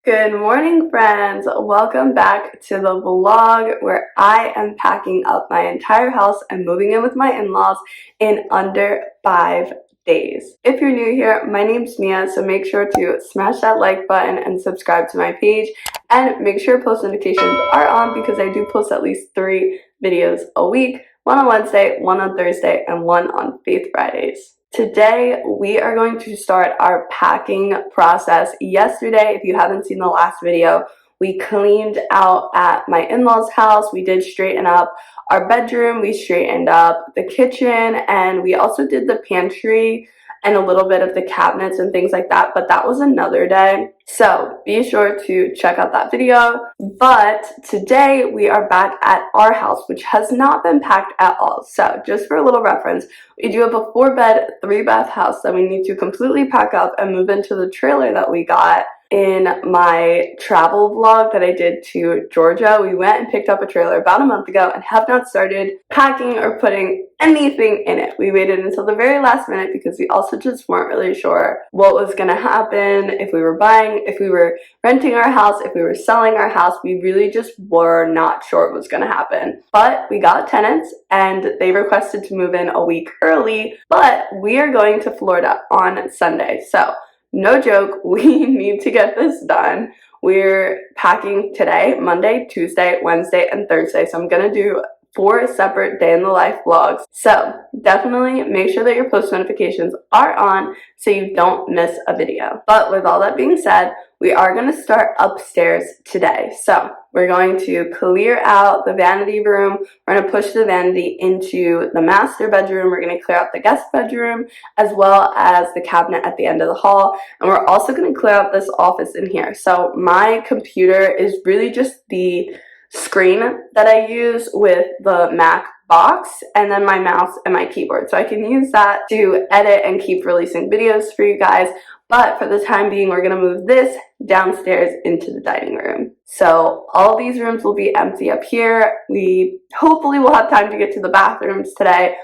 Good morning, friends. Welcome back to the vlog where I am packing up my entire house and moving in with my in-laws in under 5 days. If you're new here, my name's Mia, so make sure to smash that like button and subscribe to my page, and make sure post notifications are on because I do post at least 3 videos a week, one on Wednesday, one on Thursday, and one on Faith Fridays. Today, we are going to start our packing process. Yesterday, if you haven't seen the last video, we cleaned out at my in-laws' house. We did straighten up our bedroom, we straightened up the kitchen, and we also did the pantry and a little bit of the cabinets and things like that, but that was another day. So be sure to check out that video. But today we are back at our house, which has not been packed at all. So just for a little reference, we do have a 4-bed, 3-bath house that we need to completely pack up and move into the trailer that we got. In my travel vlog that I did to Georgia, we went and picked up a trailer about a month ago and have not started packing or putting anything in it. We waited until the very last minute because we also just weren't really sure what was going to happen, if we were buying, if we were renting our house, if we were selling our house. We really just were not sure what was going to happen. But we got tenants and they requested to move in a week early, but we are going to Florida on Sunday. So no joke, we need to get this done. We're packing today, Monday, Tuesday, Wednesday, and Thursday. So I'm going to do 4 separate day in the life vlogs. So definitely make sure that your post notifications are on so you don't miss a video. But with all that being said, we are going to start upstairs today. So we're going to clear out the vanity room. We're going to push the vanity into the master bedroom. We're going to clear out the guest bedroom as well as the cabinet at the end of the hall. And we're also going to clear out this office in here. So my computer is really just the screen that I use with the Mac box, and then my mouse and my keyboard. So I can use that to edit and keep releasing videos for you guys. But for the time being, we're going to move this downstairs into the dining room. So all these rooms will be empty up here. We hopefully will have time to get to the bathrooms today.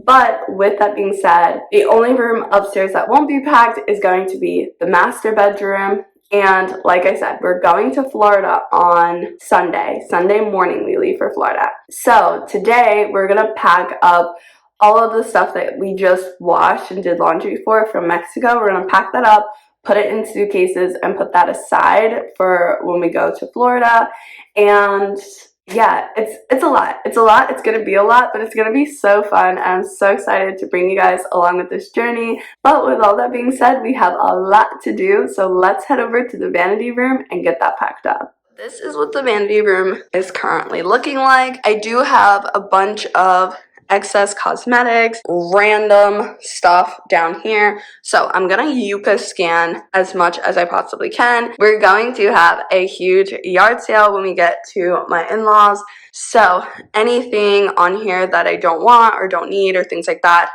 But with that being said, the only room upstairs that won't be packed is going to be the master bedroom. And like I said, we're going to Florida on Sunday. Sunday morning we leave for Florida. So today we're going to pack up all of the stuff that we just washed and did laundry for from Mexico. We're going to pack that up, put it in suitcases, and put that aside for when we go to Florida. And yeah, it's a lot. It's a lot. It's going to be a lot, but it's going to be so fun. I'm so excited to bring you guys along with this journey. But with all that being said, we have a lot to do. So let's head over to the vanity room and get that packed up. This is what the vanity room is currently looking like. I do have a bunch of excess cosmetics, random stuff down here. So I'm gonna UHAL scan as much as I possibly can. We're going to have a huge yard sale when we get to my in-laws. So anything on here that I don't want or don't need or things like that,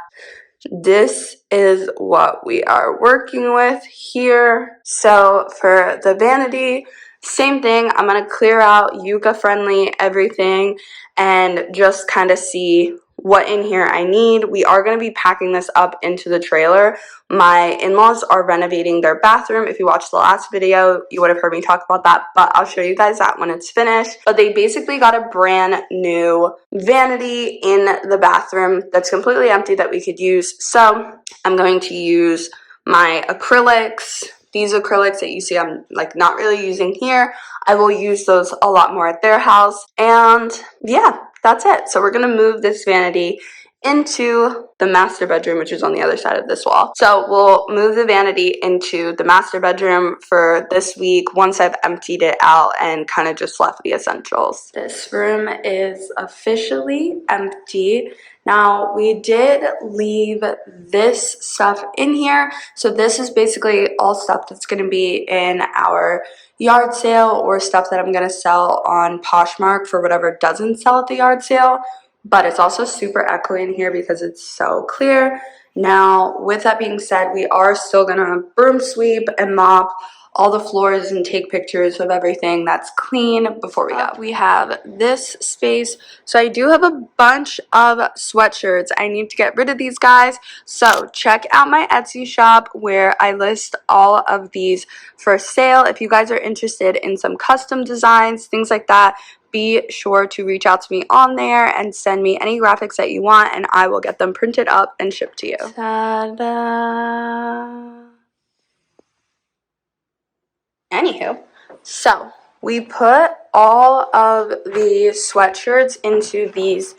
this is what we are working with here. So for the vanity, same thing. I'm gonna clear out UHAL friendly everything and just kind of see what in here I need. We are going to be packing this up into the trailer. My in-laws are renovating their bathroom. If you watched the last video, you would have heard me talk about that, but I'll show you guys that when it's finished. But they basically got a brand new vanity in the bathroom that's completely empty that we could use. So I'm going to use my acrylics. These acrylics that you see I'm like not really using here, I will use those a lot more at their house. And yeah, that's it. So we're going to move this vanity into the master bedroom, which is on the other side of this wall. So we'll move the vanity into the master bedroom for this week once I've emptied it out and kind of just left the essentials. This room is officially empty. Now, we did leave this stuff in here. So this is basically all stuff that's going to be in our yard sale or stuff that I'm going to sell on Poshmark for whatever doesn't sell at the yard sale. But it's also super echoey in here because it's so clear. Now, with that being said, we are still going to broom sweep and mop all the floors and take pictures of everything that's clean before we go. We have this space. So I do have a bunch of sweatshirts. I need to get rid of these guys. So check out my Etsy shop where I list all of these for sale. If you guys are interested in some custom designs, things like that, be sure to reach out to me on there and send me any graphics that you want, and I will get them printed up and shipped to you. Ta-da! Anywho, so we put all of the sweatshirts into these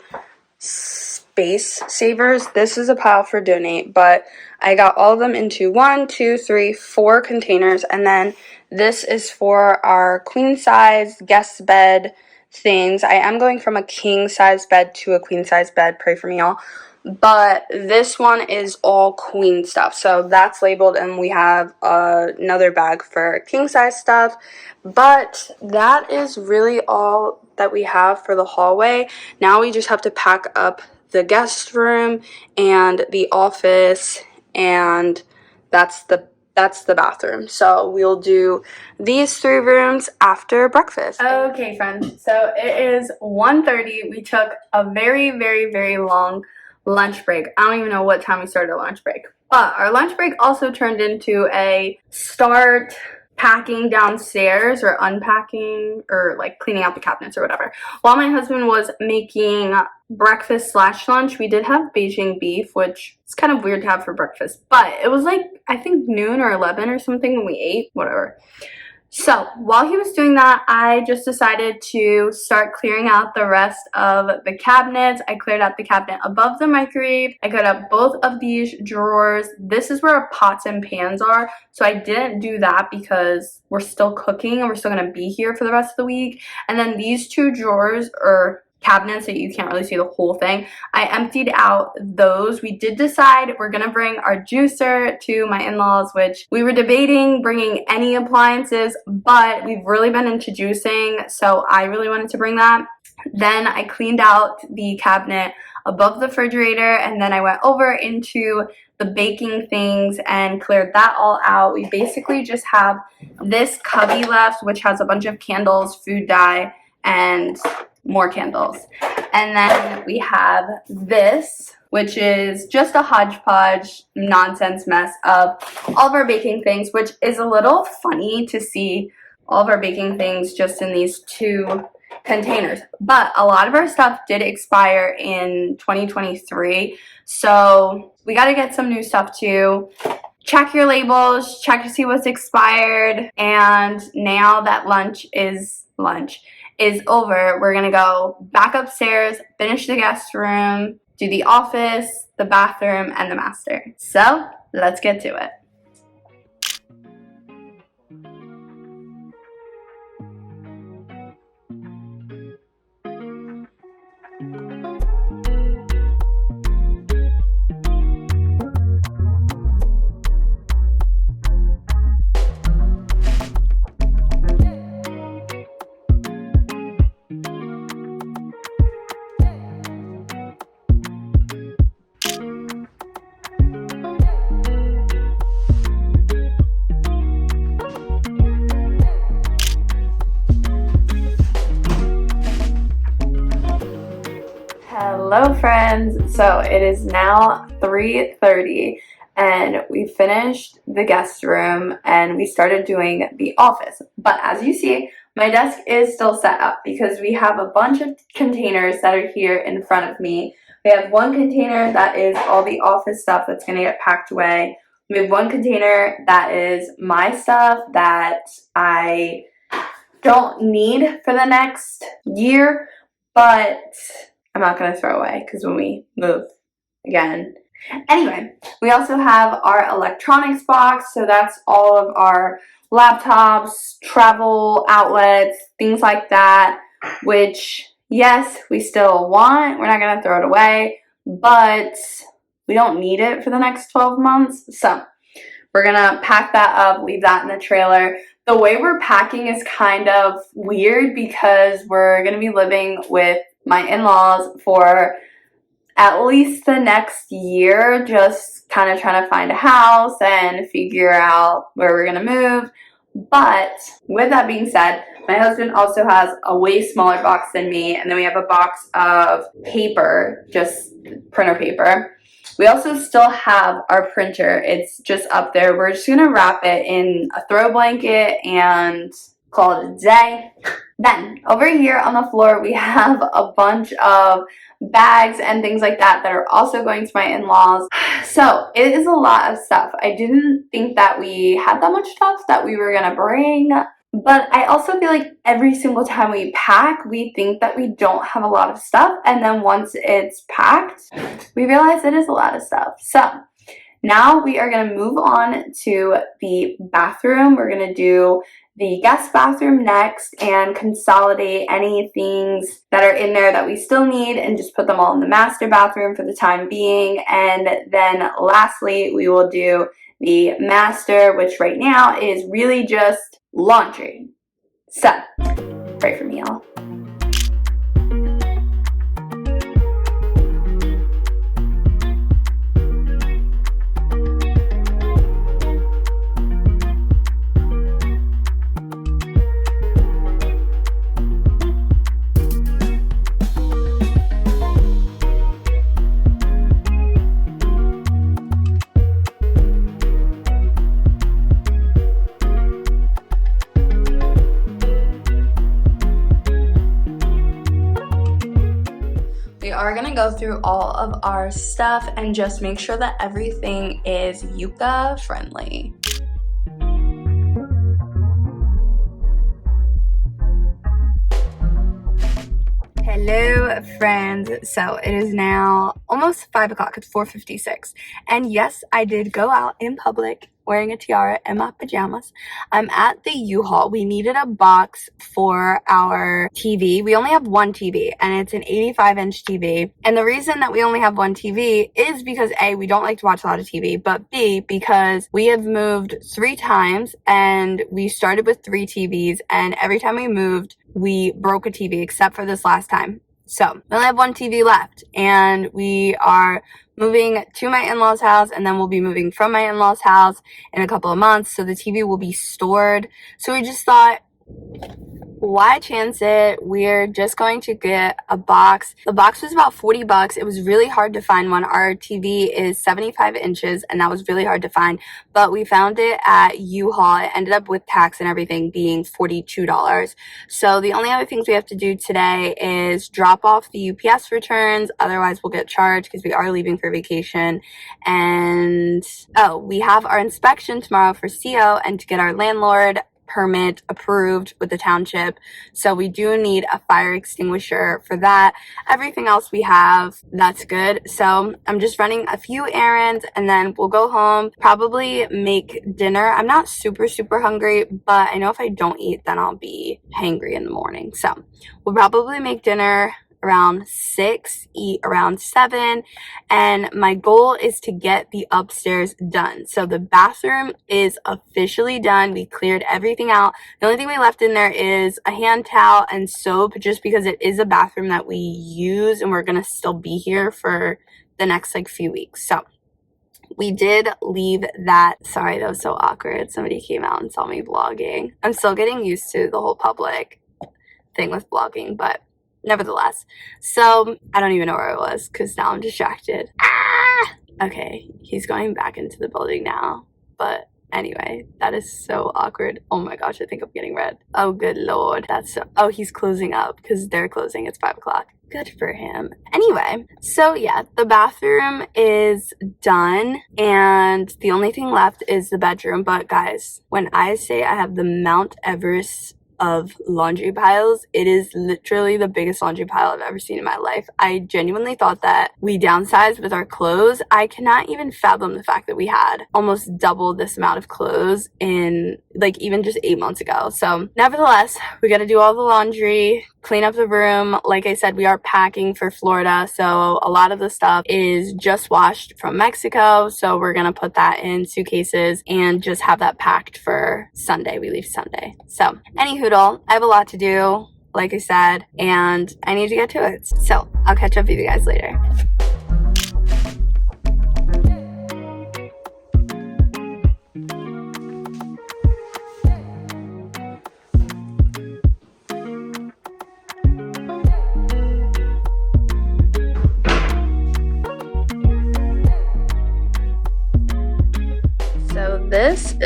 space savers. This is a pile for donate, but I got all of them into 1, 2, 3, 4 containers, and then this is for our queen size guest bed things. I am going from a king size bed to a queen size bed. Pray for me, y'all. But this one is all queen stuff, so that's labeled, and we have another bag for king size stuff. But that is really all that we have for the hallway. Now we just have to pack up the guest room and the office, and that's the bathroom. So we'll do these 3 rooms after breakfast. Okay, friends, so it is 1:30. We took a very, very, very long lunch break. I don't even know what time we started our lunch break, but our lunch break also turned into a start packing downstairs or unpacking or like cleaning out the cabinets or whatever. While my husband was making breakfast / lunch, we did have Beijing beef, which is kind of weird to have for breakfast, but it was like I think noon or 11 or something when we ate, whatever. So while he was doing that, I just decided to start clearing out the rest of the cabinets. I cleared out the cabinet above the microwave. I cleared out both of these drawers. This is where our pots and pans are. So I didn't do that because we're still cooking and we're still going to be here for the rest of the week. And then these 2 drawers are cabinets so you can't really see the whole thing. I emptied out those. We did decide we're gonna bring our juicer to my in-laws, which we were debating bringing any appliances, but we've really been into juicing, so I really wanted to bring that. Then I cleaned out the cabinet above the refrigerator, and then I went over into the baking things and cleared that all out. We basically just have this cubby left, which has a bunch of candles, food dye, and more candles. And then we have this, which is just a hodgepodge nonsense mess of all of our baking things, which is a little funny to see all of our baking things just in these 2 containers. But a lot of our stuff did expire in 2023, so we got to get some new stuff too. Check your labels, check to see what's expired, and now that lunch is over, we're gonna go back upstairs, finish the guest room, do the office, the bathroom, and the master. So let's get to it. Hello friends, so it is now 3:30 and we finished the guest room and we started doing the office. But as you see, my desk is still set up because we have a bunch of containers that are here in front of me. We have one container that is all the office stuff that's going to get packed away. We have one container that is my stuff that I don't need for the next year, but I'm not going to throw away because when we move again. Anyway, we also have our electronics box, so that's all of our laptops, travel outlets, things like that, which, yes, we still want. We're not going to throw it away, but we don't need it for the next 12 months. So we're going to pack that up, leave that in the trailer. The way we're packing is kind of weird because we're going to be living with my in-laws for at least the next year, just kind of trying to find a house and figure out where we're going to move. But with that being said, my husband also has a way smaller box than me, and then we have a box of paper, just printer paper. We also still have our printer. It's just up there. We're just gonna wrap it in a throw blanket and call it a day. Then over here on the floor, we have a bunch of bags and things like that that are also going to my in-laws. So it is a lot of stuff. I didn't think that we had that much stuff that we were gonna bring, but I also feel like every single time we pack, we think that we don't have a lot of stuff, and then once it's packed, we realize it is a lot of stuff. So now we are going to move on to the bathroom. We're going to do the guest bathroom next and consolidate any things that are in there that we still need and just put them all in the master bathroom for the time being. And then lastly, we will do the master, which right now is really just laundry. So, pray for me, y'all. We are gonna go through all of our stuff and just make sure that everything is Yucca friendly. Hello friends, so it is now almost 5 o'clock. It's 4:56, and yes, I did go out in public wearing a tiara and my pajamas. I'm at the U-Haul. We needed a box for our TV. We only have one TV, and it's an 85-inch TV. And the reason that we only have one TV is because A, we don't like to watch a lot of TV, but B, because we have moved 3 times, and we started with 3 TVs, and every time we moved, we broke a TV, except for this last time. So we only have one TV left, and we are moving to my in-laws' house, and then we'll be moving from my in-laws' house in a couple of months, so the TV will be stored. So we just thought, why chance it? We're just going to get a box. The box was about $40. It was really hard to find one. Our TV is 75 inches, and that was really hard to find, but we found it at U-Haul. It ended up with tax and everything being $42. So the only other things we have to do today is drop off the UPS returns. Otherwise, we'll get charged because we are leaving for vacation. And we have our inspection tomorrow for CO and to get our landlord permit approved with the township, so we do need a fire extinguisher for that. Everything else we have, that's good. So I'm just running a few errands, and then we'll go home, probably make dinner. I'm not super hungry, but I know if I don't eat, then I'll be hangry in the morning. So we'll probably make dinner around 6, eat around 7, and my goal is to get the upstairs done. So the bathroom is officially done. We cleared everything out. The only thing we left in there is a hand towel and soap, just because it is a bathroom that we use and we're gonna still be here for the next few weeks. So we did leave that. Sorry, that was so awkward. Somebody came out and saw me vlogging. I'm still getting used to the whole public thing with vlogging, but nevertheless. So I don't even know where I was because now I'm distracted. Okay, he's going back into the building now. But anyway, that is so awkward. Oh my gosh, I think I'm getting red. Oh, good Lord. That's so... Oh, he's closing up because they're closing. It's 5 o'clock. Good for him. Anyway, so yeah, the bathroom is done, and the only thing left is the bedroom. But guys, when I say I have the Mount Everest of laundry piles, it is literally the biggest laundry pile I've ever seen in my life. I genuinely thought that we downsized with our clothes. I cannot even fathom the fact that we had almost double this amount of clothes in even just 8 months ago. So nevertheless, we got to do all the laundry, clean up the room. Like I said, we are packing for Florida, so a lot of the stuff is just washed from Mexico, so we're gonna put that in suitcases and just have that packed for Sunday. We leave Sunday. So anywho, I have a lot to do, like I said, and I need to get to it. So I'll catch up with you guys later.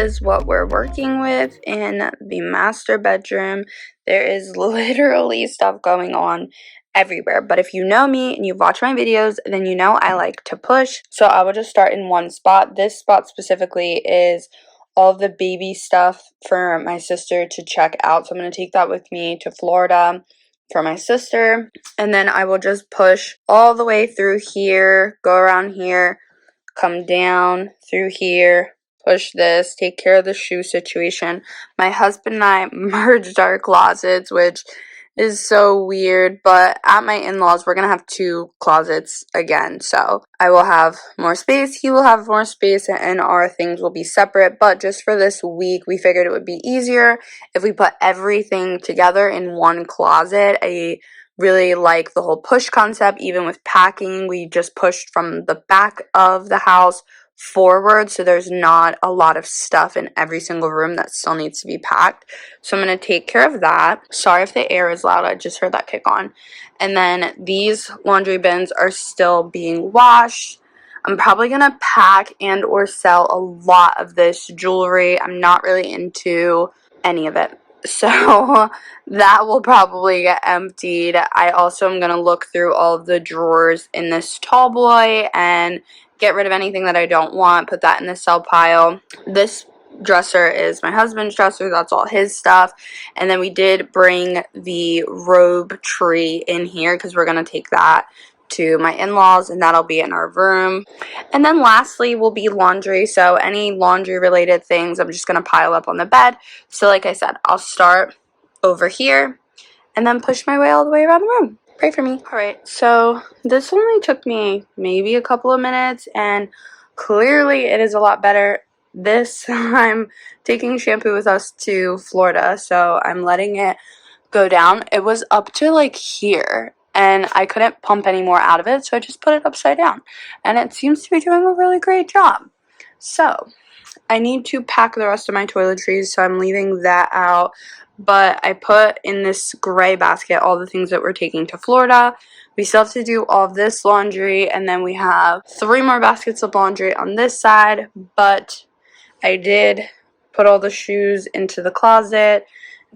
is what we're working with in the master bedroom. There is literally stuff going on everywhere, but if you know me and you've watched my videos, then you know I like to push. So I will just start in one spot. This spot specifically is all the baby stuff for my sister to check out. So I'm going to take that with me to Florida for my sister, and then I will just push all the way through here, go around here, come down through here, push this, take care of the shoe situation. My husband and I merged our closets, which is so weird, but at my in-laws we're gonna have 2 closets again, so I will have more space, he will have more space, and our things will be separate. But just for this week we figured it would be easier if we put everything together in one closet. I really like the whole push concept. Even with packing, we just pushed from the back of the house forward, so there's not a lot of stuff in every single room that still needs to be packed. So I'm going to take care of that. Sorry if the air is loud, I just heard that kick on. And then these laundry bins are still being washed. I'm probably going to pack and or sell a lot of this jewelry. I'm not really into any of it, so that will probably get emptied. I also am going to look through all of the drawers in this tall boy and get rid of anything that I don't want, put that in the sell pile. This dresser is my husband's dresser, that's all his stuff. And then we did bring the robe tree in here because we're going to take that to my in-laws, and that'll be in our room. And then lastly will be laundry. So any laundry related things I'm just going to pile up on the bed. So like I said, I'll start over here and then push my way all the way around the room. Pray for me. Alright, so this only took me maybe a couple of minutes, and clearly it is a lot better. This, I'm taking shampoo with us to Florida, so I'm letting it go down. It was up to like here, and I couldn't pump any more out of it, so I just put it upside down, and it seems to be doing a really great job. So I need to pack the rest of my toiletries, so I'm leaving that out. But I put in this gray basket all the things that we're taking to Florida. We still have to do all of this laundry, and then we have 3 more baskets of laundry on this side. But I did put all the shoes into the closet,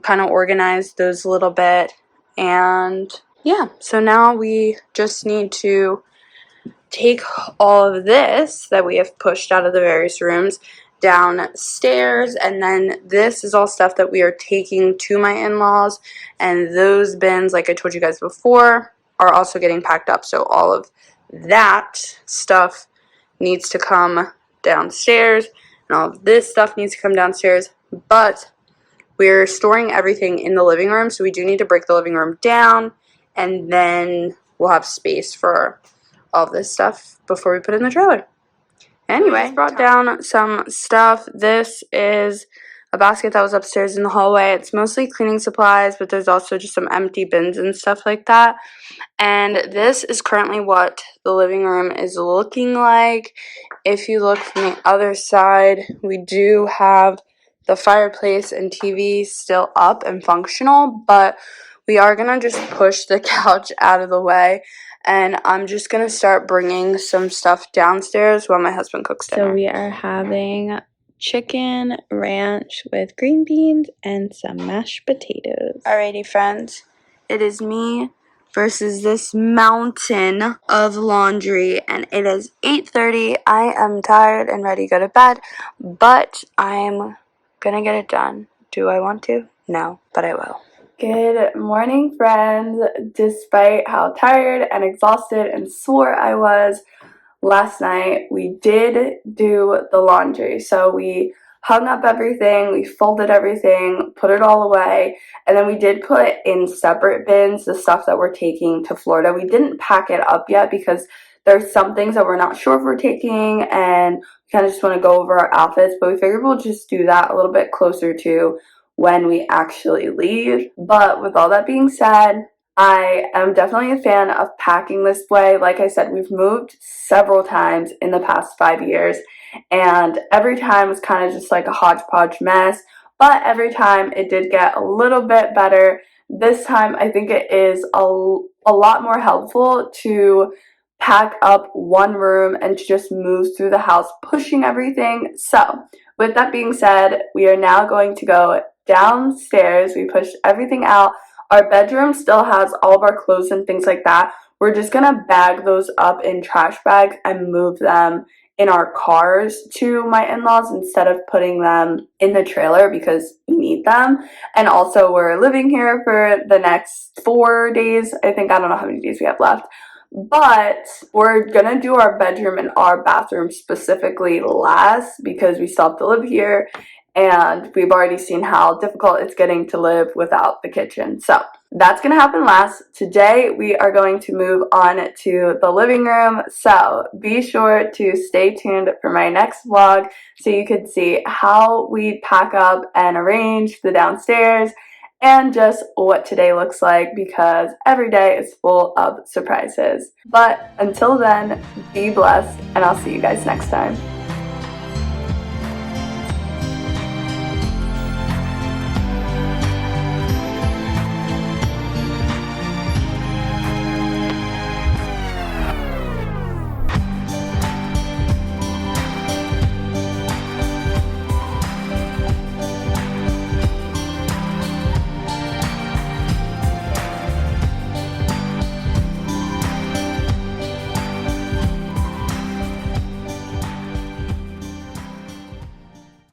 kind of organized those a little bit. And yeah, so now we just need to take all of this that we have pushed out of the various rooms downstairs, and then this is all stuff that we are taking to my in-laws, and those bins, like I told you guys before, are also getting packed up. So all of that stuff needs to come downstairs, and all of this stuff needs to come downstairs. But we're storing everything in the living room, so we do need to break the living room down, and then we'll have space for all of this stuff before we put it in the trailer. Anyway, I just brought down some stuff. This is a basket that was upstairs in the hallway. It's mostly cleaning supplies, but there's also just some empty bins and stuff like that. And this is currently what the living room is looking like. If you look from the other side, we do have the fireplace and TV still up and functional, but we are going to just push the couch out of the way. And I'm just going to start bringing some stuff downstairs while my husband cooks dinner. So we are having chicken ranch with green beans and some mashed potatoes. Alrighty, friends. It is me versus this mountain of laundry, and it is 8:30. I am tired and ready to go to bed, but I'm going to get it done. Do I want to? No, but I will. Good morning, friends. Despite how tired and exhausted and sore I was last night, we did do the laundry. So we hung up everything, we folded everything, put it all away, and then we did put in separate bins the stuff that we're taking to Florida. We didn't pack it up yet because there's some things that we're not sure if we're taking, and we kind of just want to go over our outfits, but we figured we'll just do that a little bit closer to when we actually leave. But with all that being said, I am definitely a fan of packing this way. Like I said, we've moved several times in the past 5 years, and every time was kind of just like a hodgepodge mess, but every time it did get a little bit better. This time I think it is a lot more helpful to pack up one room and to just move through the house pushing everything. So With that being said, we are now going to go downstairs. We pushed everything out. Our bedroom still has all of our clothes and things like that. We're just gonna bag those up in trash bags and move them in our cars to my in-laws instead of putting them in the trailer because we need them. And also we're living here for the next 4 days. I think, I don't know how many days we have left. But we're gonna do our bedroom and our bathroom specifically last because we still have to live here and we've already seen how difficult it's getting to live without the kitchen. So that's gonna happen last. Today we are going to move on to the living room. So be sure to stay tuned for my next vlog so you can see how we pack up and arrange the downstairs and just what today looks like because every day is full of surprises. But until then, be blessed and I'll see you guys next time.